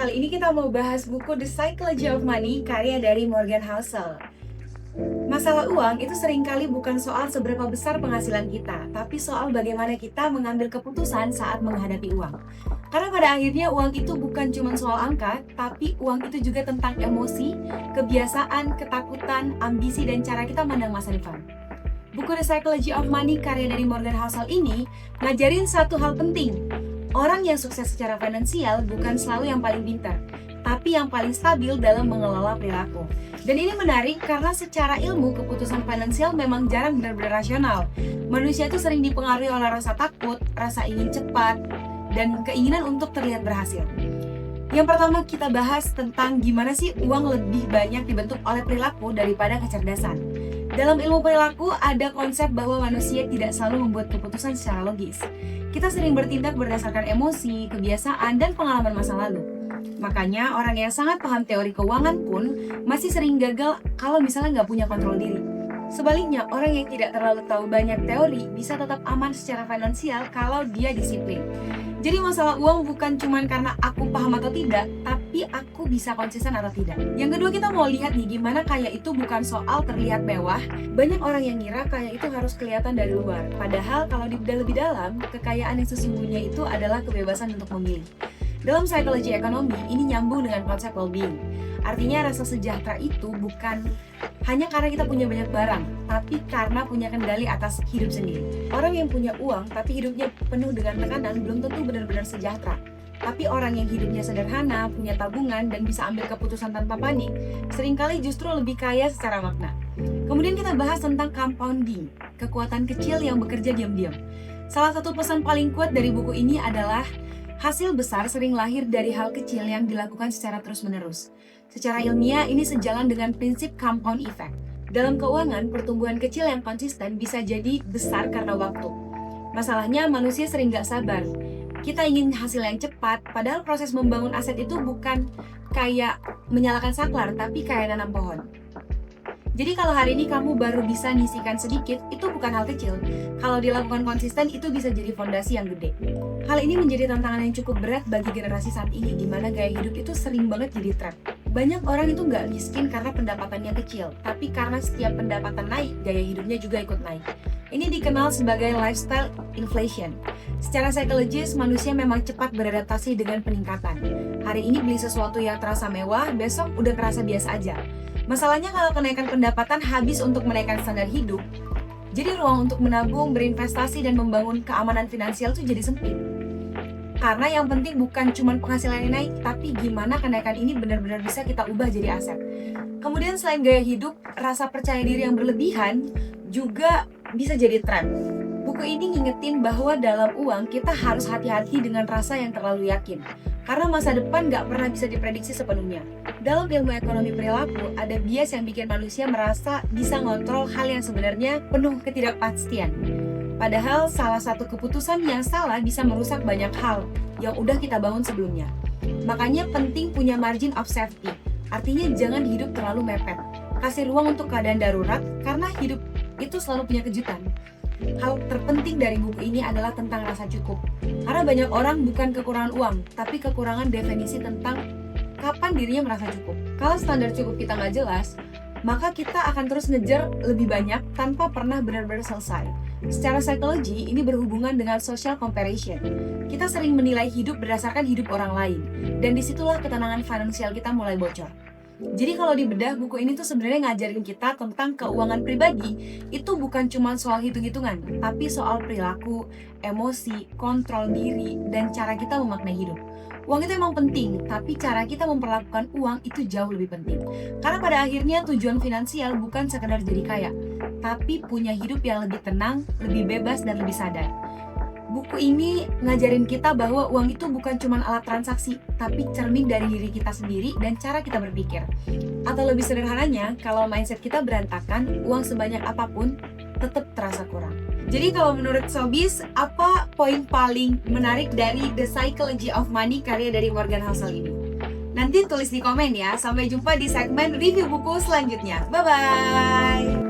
Kali ini kita mau bahas buku The Psychology of Money karya dari Morgan Housel. Masalah uang itu seringkali bukan soal seberapa besar penghasilan kita, tapi soal bagaimana kita mengambil keputusan saat menghadapi uang. Karena pada akhirnya uang itu bukan cuma soal angka, tapi uang itu juga tentang emosi, kebiasaan, ketakutan, ambisi, dan cara kita memandang masa depan. Buku The Psychology of Money karya dari Morgan Housel ini ngajarin satu hal penting. Orang yang sukses secara finansial bukan selalu yang paling pintar, tapi yang paling stabil dalam mengelola perilaku. Dan ini menarik karena secara ilmu keputusan finansial memang jarang benar-benar rasional. Manusia itu sering dipengaruhi oleh rasa takut, rasa ingin cepat, dan keinginan untuk terlihat berhasil. Yang pertama kita bahas tentang gimana sih uang lebih banyak dibentuk oleh perilaku daripada kecerdasan. Dalam ilmu perilaku ada konsep bahwa manusia tidak selalu membuat keputusan secara logis. Kita sering bertindak berdasarkan emosi, kebiasaan, dan pengalaman masa lalu. Makanya orang yang sangat paham teori keuangan pun masih sering gagal kalau misalnya nggak punya kontrol diri. Sebaliknya, orang yang tidak terlalu tahu banyak teori bisa tetap aman secara finansial kalau dia disiplin. Jadi masalah uang bukan cuma karena aku paham atau tidak, tapi aku bisa konsisten atau tidak. Yang kedua kita mau lihat nih gimana kaya itu bukan soal terlihat mewah. Banyak orang yang ngira kaya itu harus kelihatan dari luar. Padahal kalau dibedah lebih dalam, kekayaan yang sesungguhnya itu adalah kebebasan untuk memilih. Dalam psikologi ekonomi, ini nyambung dengan konsep well-being. Artinya rasa sejahtera itu bukan hanya karena kita punya banyak barang, tapi karena punya kendali atas hidup sendiri. Orang yang punya uang tapi hidupnya penuh dengan tekanan belum tentu benar-benar sejahtera. Tapi orang yang hidupnya sederhana, punya tabungan, dan bisa ambil keputusan tanpa panik, seringkali justru lebih kaya secara makna. Kemudian kita bahas tentang compounding, kekuatan kecil yang bekerja diam-diam. Salah satu pesan paling kuat dari buku ini adalah hasil besar sering lahir dari hal kecil yang dilakukan secara terus-menerus. Secara ilmiah, ini sejalan dengan prinsip compound effect. Dalam keuangan, pertumbuhan kecil yang konsisten bisa jadi besar karena waktu. Masalahnya, manusia sering gak sabar. Kita ingin hasil yang cepat, padahal proses membangun aset itu bukan kayak menyalakan saklar, tapi kayak nanam pohon. Jadi kalau hari ini kamu baru bisa nyisikan sedikit, itu bukan hal kecil. Kalau dilakukan konsisten, itu bisa jadi fondasi yang gede. Hal ini menjadi tantangan yang cukup berat bagi generasi saat ini, di mana gaya hidup itu sering banget jadi trap. Banyak orang itu nggak miskin karena pendapatannya kecil, tapi karena setiap pendapatan naik, gaya hidupnya juga ikut naik. Ini dikenal sebagai lifestyle inflation. Secara psikologis, manusia memang cepat beradaptasi dengan peningkatan. Hari ini beli sesuatu yang terasa mewah, besok udah terasa biasa aja. Masalahnya kalau kenaikan pendapatan habis untuk menaikkan standar hidup, jadi ruang untuk menabung, berinvestasi, dan membangun keamanan finansial itu jadi sempit. Karena yang penting bukan cuma penghasilan yang naik, tapi gimana kenaikan ini benar-benar bisa kita ubah jadi aset. Kemudian selain gaya hidup, rasa percaya diri yang berlebihan juga bisa jadi trap. Buku ini ngingetin bahwa dalam uang kita harus hati-hati dengan rasa yang terlalu yakin. Karena masa depan nggak pernah bisa diprediksi sepenuhnya. Dalam ilmu ekonomi perilaku, ada bias yang bikin manusia merasa bisa ngontrol hal yang sebenarnya penuh ketidakpastian. Padahal salah satu keputusan yang salah bisa merusak banyak hal yang udah kita bangun sebelumnya. Makanya penting punya margin of safety. Artinya jangan hidup terlalu mepet. Kasih ruang untuk keadaan darurat karena hidup itu selalu punya kejutan. Hal terpenting dari buku ini adalah tentang rasa cukup. Karena banyak orang bukan kekurangan uang, tapi kekurangan definisi tentang kapan dirinya merasa cukup. Kalau standar cukup kita nggak jelas, maka kita akan terus ngejar lebih banyak tanpa pernah benar-benar selesai. Secara psikologi, ini berhubungan dengan social comparison. Kita sering menilai hidup berdasarkan hidup orang lain, dan disitulah ketenangan finansial kita mulai bocor. Jadi kalau dibedah, buku ini tuh sebenarnya ngajarin kita tentang keuangan pribadi. Itu bukan cuma soal hitung-hitungan, tapi soal perilaku, emosi, kontrol diri, dan cara kita memaknai hidup. Uang itu emang penting, tapi cara kita memperlakukan uang itu jauh lebih penting. Karena pada akhirnya tujuan finansial bukan sekedar jadi kaya, tapi punya hidup yang lebih tenang, lebih bebas, dan lebih sadar. Buku ini ngajarin kita bahwa uang itu bukan cuma alat transaksi, tapi cermin dari diri kita sendiri dan cara kita berpikir. Atau lebih sederhananya, kalau mindset kita berantakan, uang sebanyak apapun tetap terasa kurang. Jadi kalau menurut Sobis, apa poin paling menarik dari The Psychology of Money karya dari Morgan Housel ini? Nanti tulis di komen ya. Sampai jumpa di segmen review buku selanjutnya. Bye-bye!